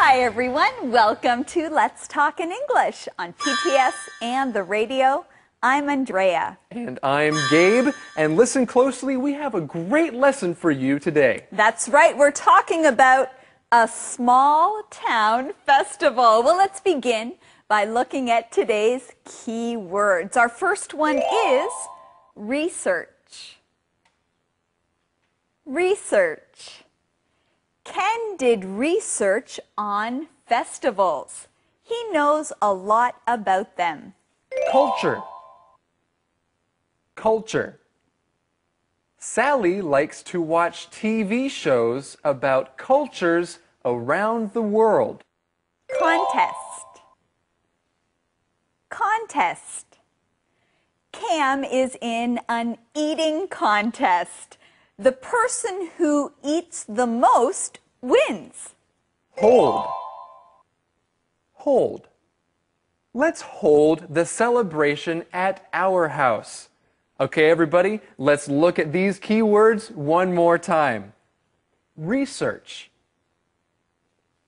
Hi everyone, welcome to Let's Talk in English on PTS and the radio. I'm Andrea. And I'm Gabe, and listen closely, we have a great lesson for you today. That's right, we're talking about a small town festival. Well, let's begin by looking at today's key words. Our first one is research. Research. Ken did research on festivals. He knows a lot about them. Culture. Culture. Sally likes to watch TV shows about cultures around the world. Contest. Contest. Cam is in an eating contest. The person who eats the most wins. Hold. Hold. Let's hold the celebration at our house. Okay, everybody, let's look at these key words one more time. Research.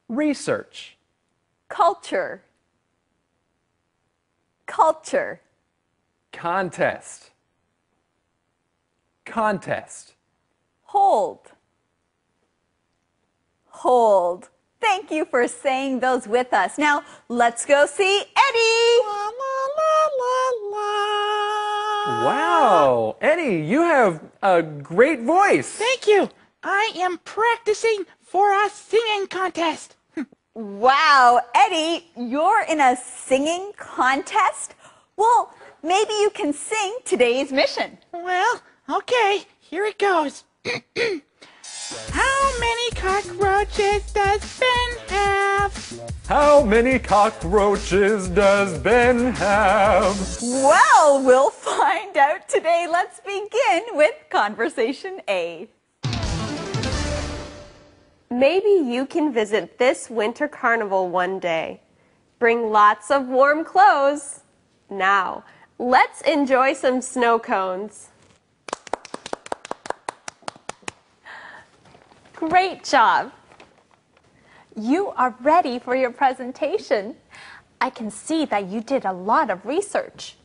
Research. Culture. Culture. Contest. Contest. Hold. Hold. Thank you for saying those with us. Now, let's go see Eddie. La, la, la, la, la. Wow, Eddie, you have a great voice. Thank you. I am practicing for a singing contest. Wow, Eddie, you're in a singing contest? Well, maybe you can sing today's mission. Well, okay, here it goes. How many cockroaches does Ben have? How many cockroaches does Ben have? Well, we'll find out today. Let's begin with Conversation A. Maybe you can visit this winter carnival one day. Bring lots of warm clothes. Now, let's enjoy some snow cones. Great job. You are ready for your presentation. I can see that you did a lot of research.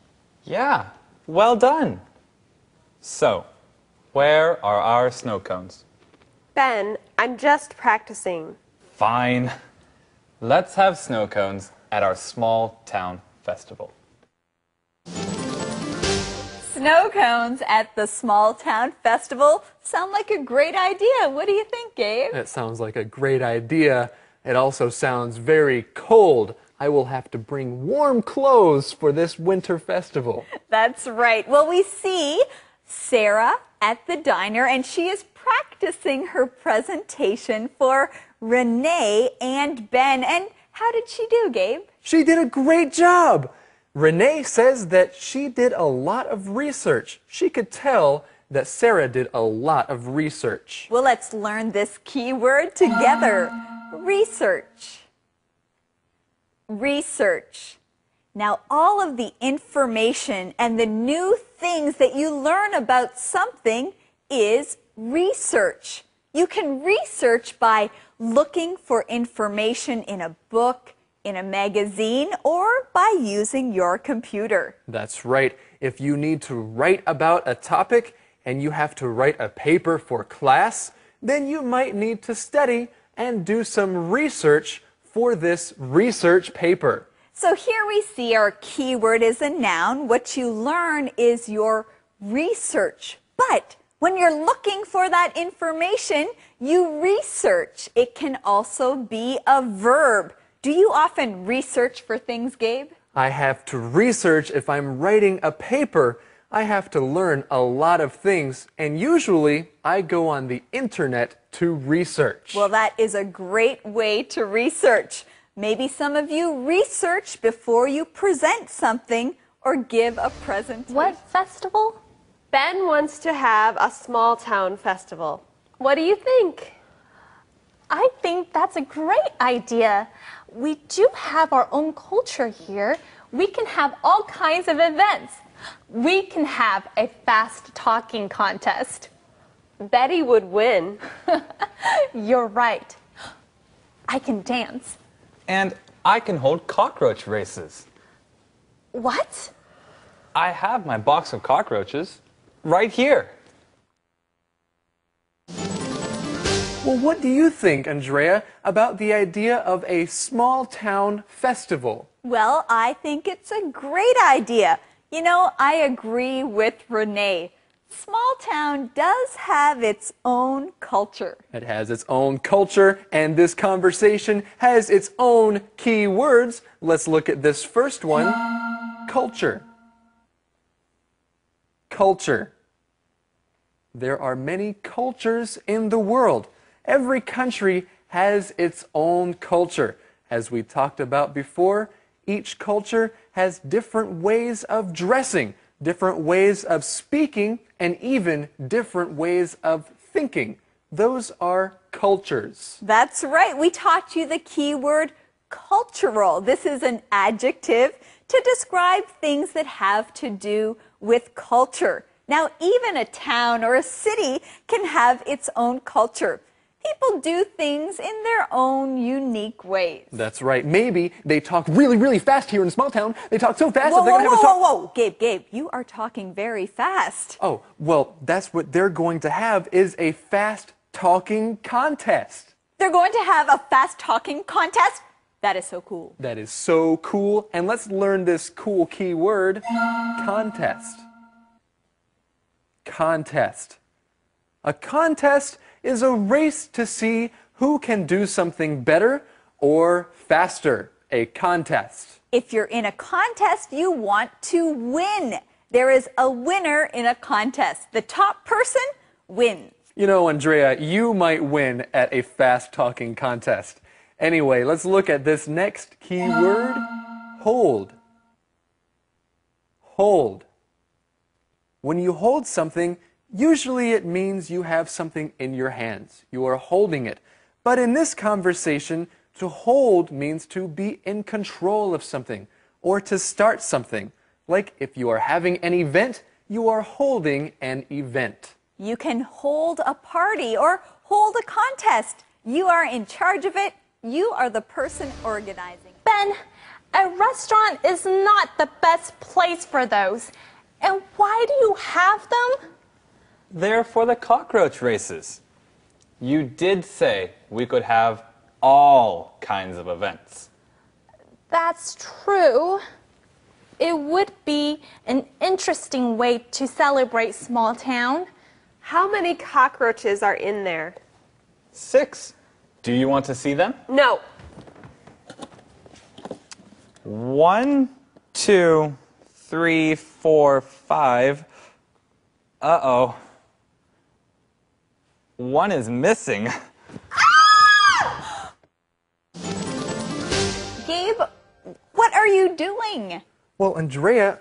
Yeah, well done. So, where are our snow cones? Ben, I'm just practicing. Fine. Let's have snow cones at our small town festival. Snow cones at the small town festival sound like a great idea. What do you think, Gabe? That sounds like a great idea. It also sounds very cold. I will have to bring warm clothes for this winter festival. That's right. Well, we see Sarah at the diner, and she is practicing her presentation for Renee and Ben. And how did she do, Gabe? She did a great job. Renee says that she did a lot of research. She could tell that Sarah did a lot of research. Well, let's learn this key word together. Research. Research. Now, all of the information and the new things that you learn about something is research. You can research by looking for information in a book, in a magazine, or by using your computer. That's right. If you need to write about a topic and you have to write a paper for class, then you might need to study and do some research for this research paper. So here we see our keyword is a noun. What you learn is your research. But when you're looking for that information, you research. It can also be a verb. Do you often research for things, Gabe? I have to research if I'm writing a paper. I have to learn a lot of things, and usually I go on the internet to research. Well, that is a great way to research. Maybe some of you research before you present something or give a presentation. What festival? Ben wants to have a small town festival. What do you think? I think that's a great idea. We do have our own culture here. We can have all kinds of events. We can have a fast talking contest. Betty would win. You're right. I can dance. And I can hold cockroach races. What? I have my box of cockroaches right here. Well, what do you think, Andrea, about the idea of a small town festival? Well, I think it's a great idea. You know, I agree with Renee. Small town does have its own culture. It has its own culture, and this conversation has its own key words. Let's look at this first one. Culture. Culture. There are many cultures in the world. Every country has its own culture. As we talked about before, each culture has different ways of dressing, different ways of speaking, and even different ways of thinking. Those are cultures. That's right. We taught you the key word cultural. This is an adjective to describe things that have to do with culture. Now, even a town or a city can have its own culture. People do things in their own unique ways. That's right. Maybe they talk really, really fast here in a small town. They talk so fast that they're going to have a talk. Whoa. Gabe, you are talking very fast. Oh, well, that's what they're going to have is a fast talking contest. They're going to have a fast talking contest? That is so cool. That is so cool. And let's learn this cool key word, contest. Contest. A contest is a race to see who can do something better or faster. A contest. If you're in a contest, you want to win. There is a winner in a contest. The top person wins. You know, Andrea, you might win at a fast-talking contest. Anyway, let's look at this next key word, hold. Hold. When you hold something, usually it means you have something in your hands. You are holding it. But in this conversation, to hold means to be in control of something or to start something. Like if you are having an event, you are holding an event. You can hold a party or hold a contest. You are in charge of it. You are the person organizing. Ben, a restaurant is not the best place for those. And why do you have them? They're for the cockroach races. You did say we could have all kinds of events. That's true. It would be an interesting way to celebrate small town. How many cockroaches are in there? 6. Do you want to see them? No. 1, 2, 3, 4, 5. Uh-oh. One is missing. Gabe, what are you doing? Well, Andrea,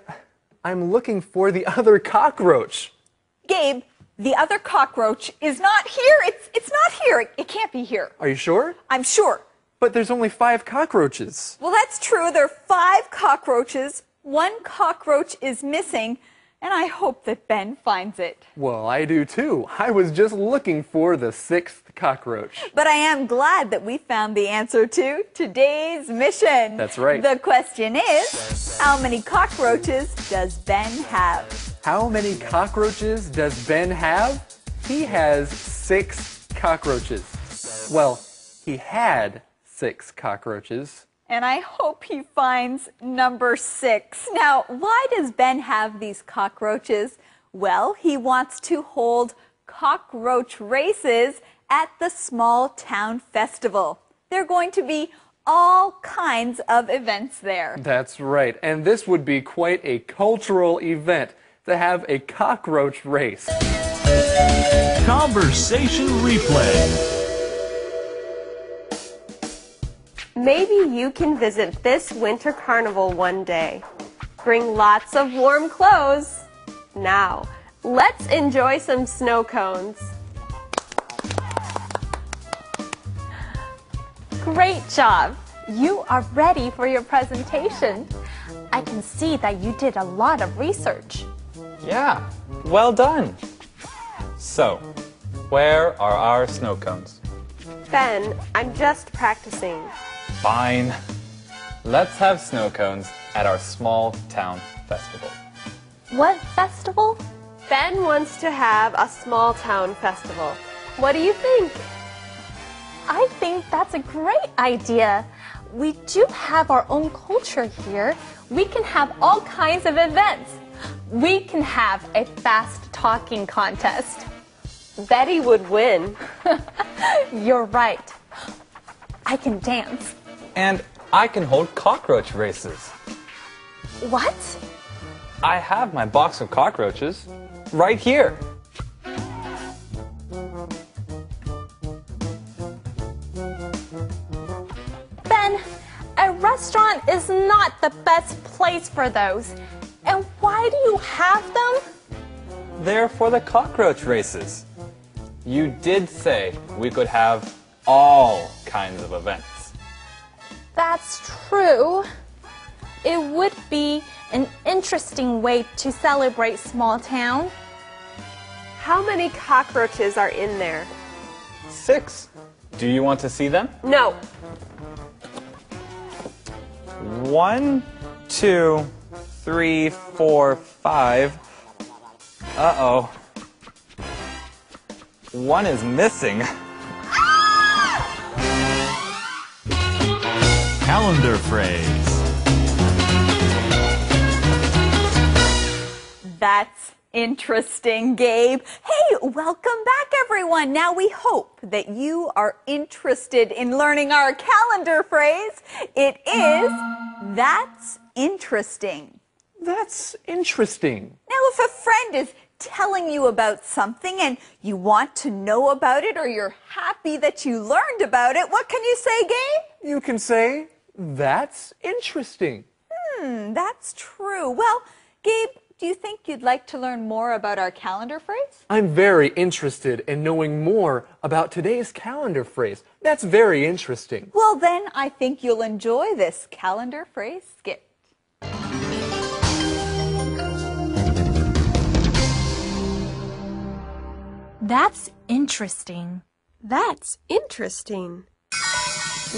I'm looking for the other cockroach. Gabe, the other cockroach is not here. It's not here. It can't be here. Are you sure? I'm sure. But there's only 5 cockroaches. Well, that's true. There are 5 cockroaches. 1 cockroach is missing, and I hope that Ben finds it. Well, I do too. I was just looking for the 6th cockroach. But I am glad that we found the answer to today's mission. That's right. The question is, how many cockroaches does Ben have? How many cockroaches does Ben have? He has 6 cockroaches. Well, he had 6 cockroaches. And I hope he finds number 6. Now, why does Ben have these cockroaches? Well, he wants to hold cockroach races at the small town festival. There are going to be all kinds of events there. That's right. And this would be quite a cultural event to have a cockroach race. Conversation replay. Maybe you can visit this winter carnival one day. Bring lots of warm clothes. Now, let's enjoy some snow cones. Great job. You are ready for your presentation. I can see that you did a lot of research. Yeah, well done. So, where are our snow cones? Ben, I'm just practicing. Fine. Let's have snow cones at our small town festival. What festival? Ben wants to have a small town festival. What do you think? I think that's a great idea. We do have our own culture here. We can have all kinds of events. We can have a fast talking contest. Betty would win. You're right. I can dance. And I can hold cockroach races. What? I have my box of cockroaches right here. Ben, a restaurant is not the best place for those. And why do you have them? They're for the cockroach races. You did say we could have all kinds of events. That's true. It would be an interesting way to celebrate small town. How many cockroaches are in there? 6. Do you want to see them? No. 1, 2, 3, 4, 5. Uh-oh. One is missing. Calendar phrase. That's interesting, Gabe. Hey, welcome back, everyone. Now we hope that you are interested in learning our calendar phrase. It is, that's interesting. That's interesting. Now, if a friend is telling you about something and you want to know about it or you're happy that you learned about it, what can you say, Gabe? You can say, that's interesting. That's true. Well, Gabe, do you think you'd like to learn more about our calendar phrase? I'm very interested in knowing more about today's calendar phrase. That's very interesting. Well, then I think you'll enjoy this calendar phrase skit. That's interesting. That's interesting.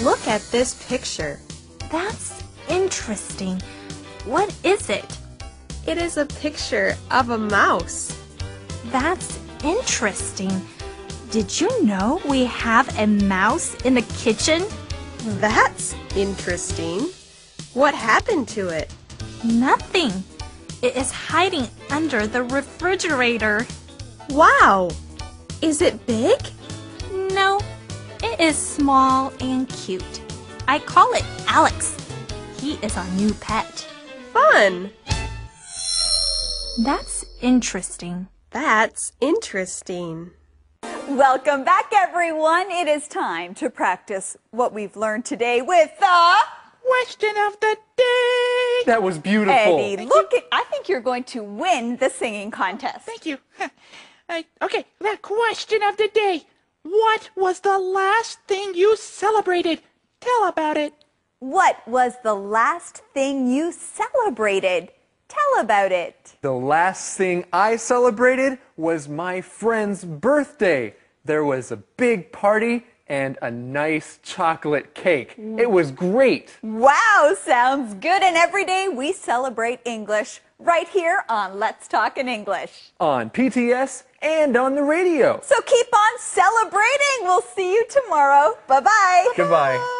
Look at this picture. That's interesting. What is it? It is a picture of a mouse. That's interesting. Did you know we have a mouse in the kitchen? That's interesting. What happened to it? Nothing. It is hiding under the refrigerator. Wow! Is it big? No, it is small and cute. I call it Alex. He is our new pet. Fun! That's interesting. That's interesting. Welcome back, everyone. It is time to practice what we've learned today with the Question of the day. That was beautiful. Eddie. I think you're going to win the singing contest. Thank you. Okay, the question of the day. What was the last thing you celebrated? Tell about it. What was the last thing you celebrated? Tell about it. The last thing I celebrated was my friend's birthday. There was a big party and a nice chocolate cake. It was great. Wow, sounds good. And every day we celebrate English right here on Let's Talk in English. On PTS and on the radio. So keep on celebrating. We'll see you tomorrow. Bye-bye. Goodbye.